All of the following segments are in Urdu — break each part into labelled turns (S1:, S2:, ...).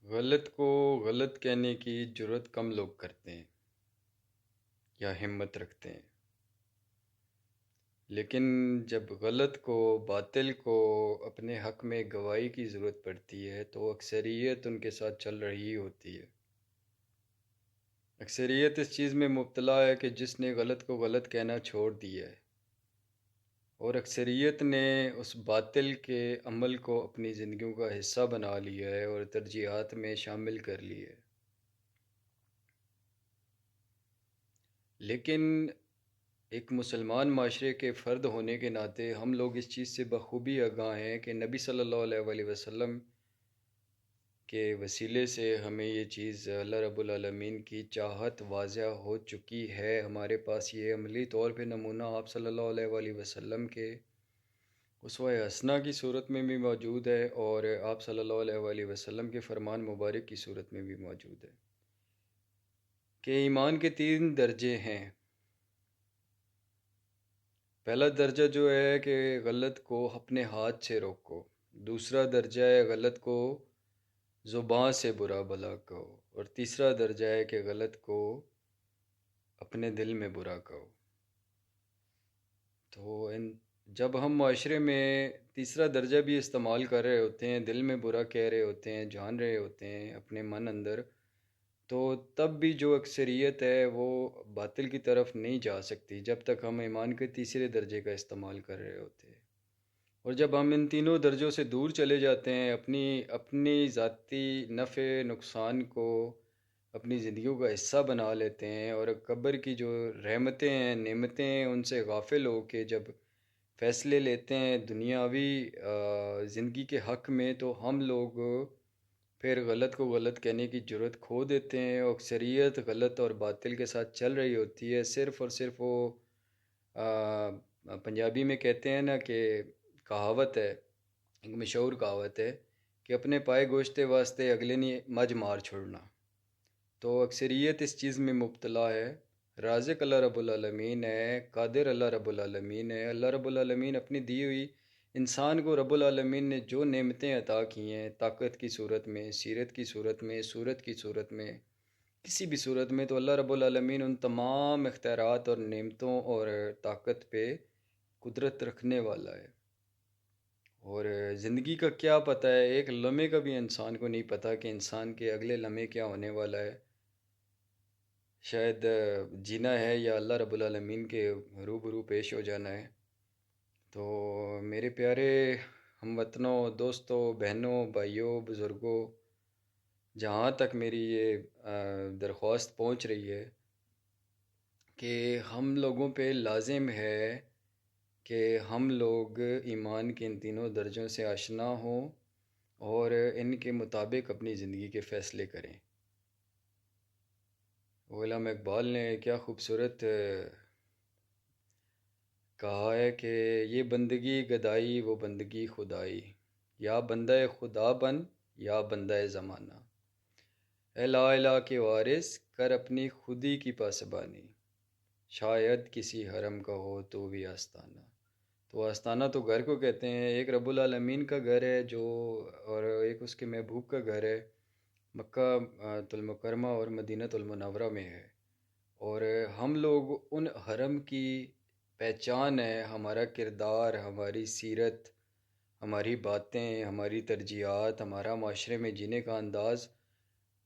S1: غلط کو غلط کہنے کی جرات کم لوگ کرتے ہیں یا ہمت رکھتے ہیں، لیکن جب غلط کو، باطل کو اپنے حق میں گواہی کی ضرورت پڑتی ہے تو اکثریت ان کے ساتھ چل رہی ہوتی ہے۔ اکثریت اس چیز میں مبتلا ہے کہ جس نے غلط کو غلط کہنا چھوڑ دیا ہے، اور اکثریت نے اس باطل کے عمل کو اپنی زندگیوں کا حصہ بنا لیا ہے اور ترجیحات میں شامل کر لیا ہے۔ لیکن ایک مسلمان معاشرے کے فرد ہونے کے ناطے ہم لوگ اس چیز سے بخوبی آگاہ ہیں کہ نبی صلی اللہ علیہ وآلہ وسلم کے وسیلے سے ہمیں یہ چیز اللہ رب العالمین کی چاہت واضح ہو چکی ہے۔ ہمارے پاس یہ عملی طور پہ نمونہ آپ صلی اللہ علیہ وآلہ وسلم کے اسوہ حسنہ کی صورت میں بھی موجود ہے، اور آپ صلی اللہ علیہ وآلہ وسلم کے فرمان مبارک کی صورت میں بھی موجود ہے کہ ایمان کے 3 درجے ہیں۔ پہلا درجہ جو ہے کہ غلط کو اپنے ہاتھ سے روکو، دوسرا درجہ ہے غلط کو زبان سے برا بھلا کہو، اور تیسرا درجہ ہے کہ غلط کو اپنے دل میں برا کہو۔ تو جب ہم معاشرے میں تیسرا درجہ بھی استعمال کر رہے ہوتے ہیں، دل میں برا کہہ رہے ہوتے ہیں، جان رہے ہوتے ہیں اپنے من اندر، تو تب بھی جو اکثریت ہے وہ باطل کی طرف نہیں جا سکتی جب تک ہم ایمان کے تیسرے درجے کا استعمال کر رہے ہوتے ہیں۔ اور جب ہم ان تینوں درجوں سے دور چلے جاتے ہیں، اپنی ذاتی نفع نقصان کو اپنی زندگیوں کا حصہ بنا لیتے ہیں، اور قبر کی جو رحمتیں ہیں، نعمتیں ہیں، ان سے غافل ہو کے جب فیصلے لیتے ہیں دنیاوی زندگی کے حق میں، تو ہم لوگ پھر غلط کو غلط کہنے کی جرات کھو دیتے ہیں، اور اکثریت غلط اور باطل کے ساتھ چل رہی ہوتی ہے۔ صرف اور صرف وہ پنجابی میں کہتے ہیں نا کہ کہاوت ہے، ایک مشہور کہاوت ہے کہ اپنے پائے گوشتے واسطے اگلے نہیں مجھ مار چھوڑنا۔ تو اکثریت اس چیز میں مبتلا ہے۔ رازق اللہ رب العالمین ہے، قادر اللہ رب العالمین ہے۔ اللہ رب العالمین اپنی دی ہوئی انسان کو رب العالمین نے جو نعمتیں عطا کی ہیں، طاقت کی صورت میں، سیرت کی صورت میں، صورت کی صورت میں، کسی بھی صورت میں، تو اللہ رب العالمین ان تمام اختیارات اور نعمتوں اور طاقت پہ قدرت رکھنے والا ہے۔ اور زندگی کا کیا پتہ ہے، ایک لمحے کا بھی انسان کو نہیں پتہ کہ انسان کے اگلے لمحے کیا ہونے والا ہے۔ شاید جینا ہے یا اللہ رب العالمین کے روبرو پیش ہو جانا ہے۔ تو میرے پیارے ہم وطنوں، دوستوں، بہنوں، بھائیوں، بزرگوں، جہاں تک میری یہ درخواست پہنچ رہی ہے کہ ہم لوگوں پہ لازم ہے کہ ہم لوگ ایمان کے ان تینوں درجوں سے آشنا ہوں اور ان کے مطابق اپنی زندگی کے فیصلے کریں۔ علامہ اقبال نے کیا خوبصورت کہا ہے کہ یہ بندگی گدائی وہ بندگی خدائی، یا بندہ خدا بن یا بندہ زمانہ، اے لا الہ کے وارث کر اپنی خودی کی پاسبانی، شاید کسی حرم کا ہو تو بھی آستانہ۔ تو آستانہ تو گھر کو کہتے ہیں، ایک رب العالمین کا گھر ہے جو، اور ایک اس کے محبوب کا گھر ہے، مکہ المکرمہ اور مدینہ المنورہ میں ہے۔ اور ہم لوگ ان حرم کی پہچان ہے، ہمارا کردار، ہماری سیرت، ہماری باتیں، ہماری ترجیحات، ہمارا معاشرے میں جینے کا انداز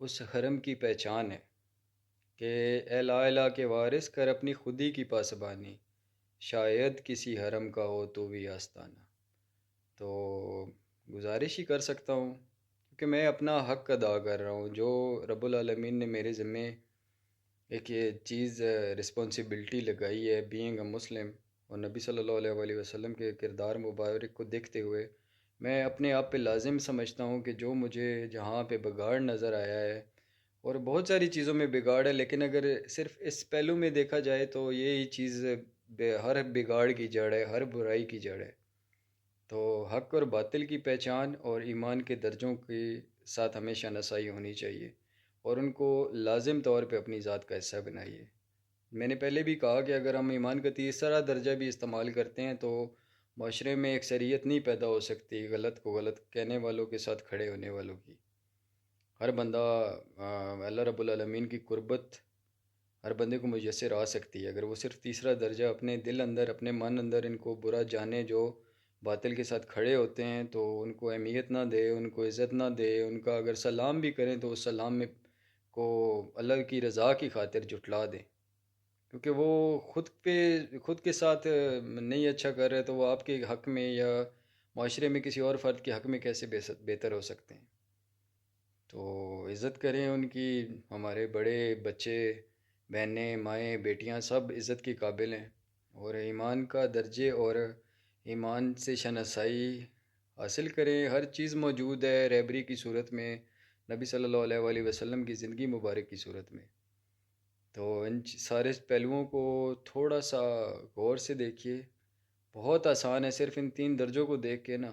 S1: اس حرم کی پہچان ہے کہ اے لا الہ کے وارث کر اپنی خودی کی پاسبانی، شاید کسی حرم کا ہو تو بھی آستانہ۔ تو گزارش ہی کر سکتا ہوں کیونکہ میں اپنا حق ادا کر رہا ہوں، جو رب العالمین نے میرے ذمے ایک یہ چیز رسپانسبلٹی لگائی ہے، بینگ اے مسلم، اور نبی صلی اللہ علیہ وآلہ وسلم کے کردار مبارک کو دیکھتے ہوئے میں اپنے آپ پہ لازم سمجھتا ہوں کہ جو مجھے جہاں پہ بگاڑ نظر آیا ہے، اور بہت ساری چیزوں میں بگاڑ ہے، لیکن اگر صرف اس پہلو میں دیکھا جائے تو یہی چیز ہر بگاڑ کی جڑ ہے، ہر برائی کی جڑ ہے۔ تو حق اور باطل کی پہچان اور ایمان کے درجوں کے ساتھ ہمیشہ نسائی ہونی چاہیے، اور ان کو لازم طور پہ اپنی ذات کا حصہ بنائیے۔ میں نے پہلے بھی کہا کہ اگر ہم ایمان کا تیسرا درجہ بھی استعمال کرتے ہیں تو معاشرے میں اکثریت نہیں پیدا ہو سکتی غلط کو غلط کہنے والوں کے ساتھ کھڑے ہونے والوں کی۔ ہر بندہ اللہ رب العالمین کی قربت ہر بندے کو میسر آ سکتی ہے، اگر وہ صرف تیسرا درجہ اپنے دل اندر اپنے من اندر ان کو برا جانے، جو باطل کے ساتھ کھڑے ہوتے ہیں تو ان کو اہمیت نہ دے، ان کو عزت نہ دے، ان کا اگر سلام بھی کریں تو اس سلام میں کو اللہ کی رضا کی خاطر جٹلا دیں، کیونکہ وہ خود کے ساتھ نہیں اچھا کر رہے تو وہ آپ کے حق میں یا معاشرے میں کسی اور فرد کے حق میں کیسے بہتر ہو سکتے ہیں؟ تو عزت کریں ان کی، ہمارے بڑے بچے، بہنیں، مائیں، بیٹیاں سب عزت کے قابل ہیں، اور ایمان کا درجے اور ایمان سے شناسائی حاصل کریں، ہر چیز موجود ہے رہبری کی صورت میں، نبی صلی اللہ علیہ وآلہ وسلم کی زندگی مبارک کی صورت میں، تو ان سارے پہلوؤں کو تھوڑا سا غور سے دیکھیے، بہت آسان ہے، صرف ان 3 درجوں کو دیکھ کے نا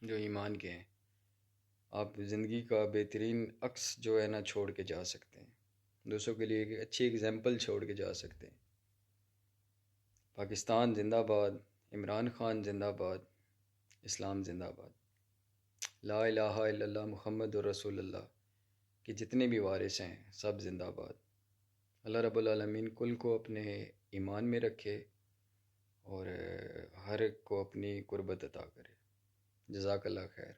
S1: جو ایمان کے ہیں، آپ زندگی کا بہترین عکس جو ہے نا چھوڑ کے جا سکتے ہیں، دوسروں کے لیے ایک اچھی اگزامپل چھوڑ کے جا سکتے ہیں۔ پاکستان زندہ باد، عمران خان زندہ باد، اسلام زندہ باد، لا الہ الا اللہ محمد الرسول اللہ کے جتنے بھی وارث ہیں سب زندہ باد۔ اللہ رب العالمین کل کو اپنے ایمان میں رکھے اور ہر ایک کو اپنی قربت عطا کرے۔ جزاک اللہ خیر۔